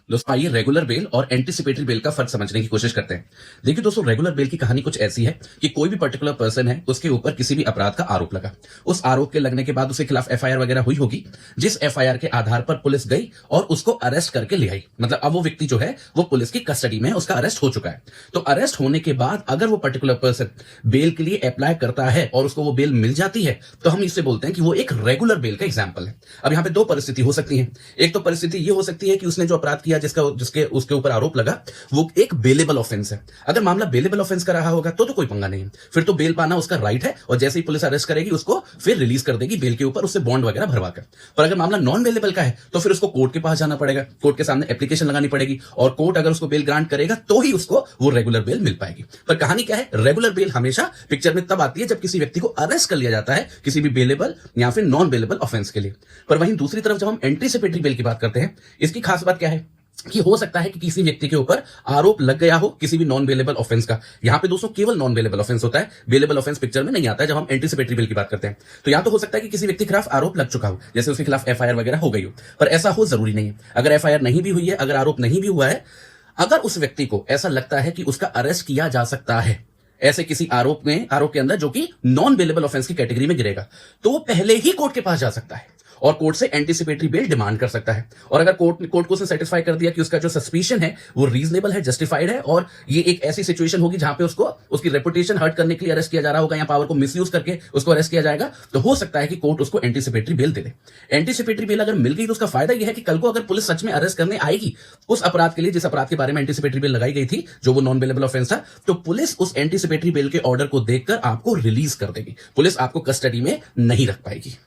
दोस्तों आइए regular bell और एंटीसिपेटरी बेल का फर्क समझने की कोशिश करते हैं। देखिए दोस्तों, रेगुलर बेल की कहानी कुछ ऐसी है कि कोई भी पर्टिकुलर पर्सन है, उसके ऊपर किसी भी अपराध का आरोप लगा। उस आरोप के लगने के बाद उसके खिलाफ एफआईआर वगैरह हुई होगी, जिस एफआईआर के आधार पर पुलिस गई और उसको अरेस्ट करके ले आई। मतलब अब वो व्यक्ति जो है वो पुलिस की कस्टडी में है, उसका अरेस्ट हो चुका है। तो अरेस्ट होने के बाद अगर वो पर्टिकुलर पर्सन बेल के लिए अप्लाई करता है और उसको वो बेल मिल जाती है, तो हम इससे बोलते हैं कि वो एक रेगुलर बेल का एग्जाम्पल है। अब यहाँ पे दो परिस्थिति हो सकती है। एक तो परिस्थिति ये हो सकती है कि उसने जो अपराध किया, जिसके उसके ऊपर आरोप लगा, वो एक बेलेबल ऑफेंस है। अगर मामला बेलेबल ऑफेंस का रहा होगा तो कोई पंगा नहीं है, फिर तो बेल पाना उसका राइट है और जैसे ही पुलिस अरेस्ट करेगी उसको फिर रिलीज कर देगी बेल के ऊपर, उससे बॉन्ड वगैरह भरवा कर। पर अगर मामला नॉन बेलेबल का है तो फिर उसको कोर्ट के पास जाना पड़ेगा, कोर्ट के सामने एप्लीकेशन लगानी पड़ेगी और कोर्ट अगर उसको बेल ग्रांट करेगा तो ही उसको वो रेगुलर बेल मिल पाएगी। पर कहानी क्या है, रेगुलर बेल हमेशा पिक्चर में तब आती है जब किसी व्यक्ति को अरेस्ट कर लिया जाता है किसी भी बेलेबल या फिर नॉन बेलेबल ऑफेंस के लिए। पर वहीं दूसरी तरफ जब हम एंटीसिपेटरी बेल की बात करते हैं, इसकी खास बात क्या है कि हो सकता है कि किसी व्यक्ति के ऊपर आरोप लग गया हो किसी भी नॉन बेलेबल ऑफेंस का। यहां पे दोस्तों केवल नॉन बेलेबल ऑफेंस होता है, बेलेबल ऑफेंस पिक्चर में नहीं आता है जब हम एंटीसिपेटरी बेल की बात करते हैं। तो यहां तो हो सकता है कि किसी व्यक्ति के खिलाफ आरोप लग चुका हो, जैसे उसके खिलाफ एफआईआर वगैरह हो गई हो, पर ऐसा हो जरूरी नहीं है। अगर एफआईआर नहीं भी हुई है, अगर आरोप नहीं भी हुआ है, अगर उस व्यक्ति को ऐसा लगता है कि उसका अरेस्ट किया जा सकता है ऐसे किसी आरोप के अंदर जो कि नॉन बेलेबल ऑफेंस की कैटेगरी में गिरेगा, तो वो पहले ही कोर्ट के पास जा सकता है और कोर्ट से एंटीसिपेटरी बेल डिमांड कर सकता है। और अगर कोर्ट को उसने सेटिस्फाई कर दिया कि उसका जो सस्पिशन है वो रीजनेबल है, जस्टिफाइड है और ये एक ऐसी सिचुएशन होगी जहां पे उसको उसकी रेपुटेशन हर्ट करने के लिए अरेस्ट किया जा रहा होगा या पावर को मिसयूज करके उसको अरेस्ट किया जाएगा, तो हो सकता है कि कोर्ट उसको एंटीसिपेटरी बेल दे दे। एंटीसिपेटरी बेल अगर मिल गई तो उसका फायदा यह है कि कल को अगर पुलिस सच में अरेस्ट करने आएगी उस अपराध के लिए जिस अपराध के बारे में एंटीसिपेटरी बेल लगाई गई थी, जो वो नॉन बेलेबल ऑफेंस था, तो पुलिस उस एंटीसिपेटरी बेल के ऑर्डर को देखकर आपको रिलीज कर देगी। पुलिस आपको कस्टडी में नहीं रख पाएगी।